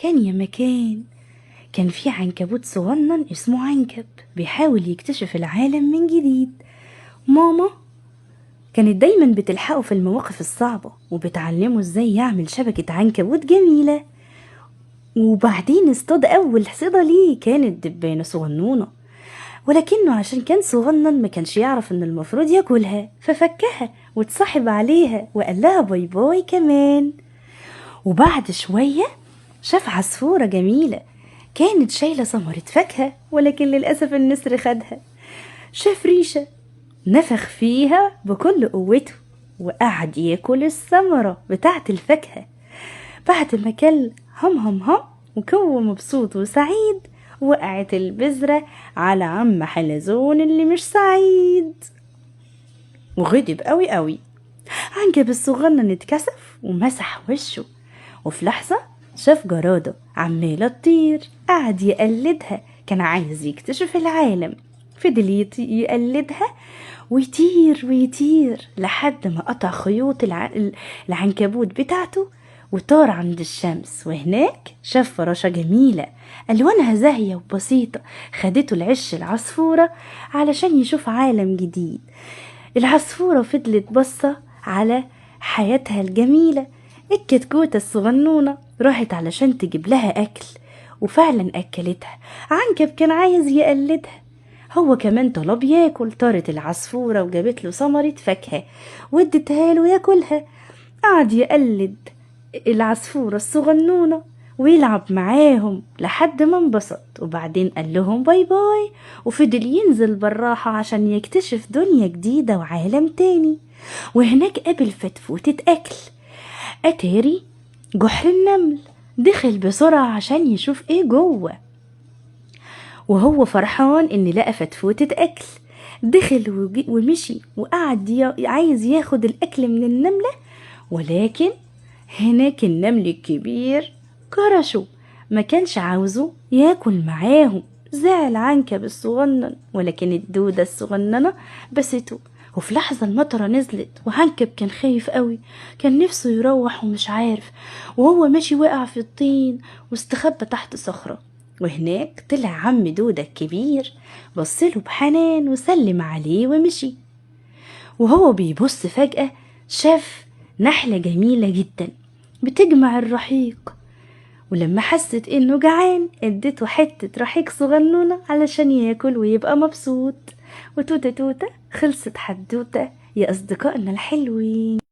كان يا مكان كان في عنكبوت صغنن اسمه عنكب بيحاول يكتشف العالم من جديد. ماما كانت دايما بتلحقه في المواقف الصعبة وبتعلمه ازاي يعمل شبكة عنكبوت جميلة. وبعدين اصطاد أول صيدة ليه كانت دبانة صغنونة، ولكنه عشان كان صغنن ما كانش يعرف ان المفروض ياكلها، ففكها واتصاحب عليها وقال لها باي باي كمان. وبعد شوية شاف عصفورة جميلة كانت شايلة ثمرة فاكهة، ولكن للأسف النسر خدها. شاف ريشة نفخ فيها بكل قوته وقعد ياكل الثمرة بتاعة الفاكهة. بعد ما كل هم وكون مبسوط وسعيد، وقعت البذرة على عم حلزون اللي مش سعيد وغضب قوي قوي. عنكب الصغنن اتكسف ومسح وشه، وفي لحظة شاف جرادة عمالة تطير قعد يقلدها، كان عايز يكتشف العالم. فضل يقلدها ويطير ويطير لحد ما قطع خيوط العنكبوت بتاعته وطار عند الشمس. وهناك شاف فراشة جميلة ألوانها زاهية وبسيطة، خدته العش العصفورة علشان يشوف عالم جديد. العصفورة فضلت بصة على حياتها الجميلة. الكتكوتة الصغنونة راحت علشان تجيب لها أكل وفعلا أكلتها. عنكب كان عايز يقلدها، هو كمان طلب ياكل. طارت العصفورة وجابت له ثمرة فاكهة وادتها له ياكلها. قعد يقلد العصفورة الصغنونة ويلعب معاهم لحد ما انبسط، وبعدين قال لهم باي باي وفضل ينزل بالراحة عشان يكتشف دنيا جديدة وعالم تاني. وهناك قابل فتفوتة أكل أتاري جحر النمل. دخل بسرعة عشان يشوف ايه جوه، وهو فرحان ان لقى فتفوتة أكل. دخل ومشي وقعد عايز ياخد الأكل من النملة، ولكن هناك النمل الكبير كرشه، ما كانش عاوزه ياكل معاهم. زعل عنكب الصغنن، ولكن الدودة الصغننة بسته. وفي لحظة المطرة نزلت وعنكب كان خايف قوي، كان نفسه يروح ومش عارف، وهو ماشي وقع في الطين واستخبى تحت صخرة. وهناك طلع عم دودة الكبير، بصله بحنان وسلم عليه ومشي. وهو بيبص فجأة شاف نحلة جميلة جدا بتجمع الرحيق، ولما حست انه جعان ادته حتة رحيق صغنونة علشان ياكل ويبقى مبسوط. وتوتة توتة خلصت حدوتة يا أصدقائنا الحلوين.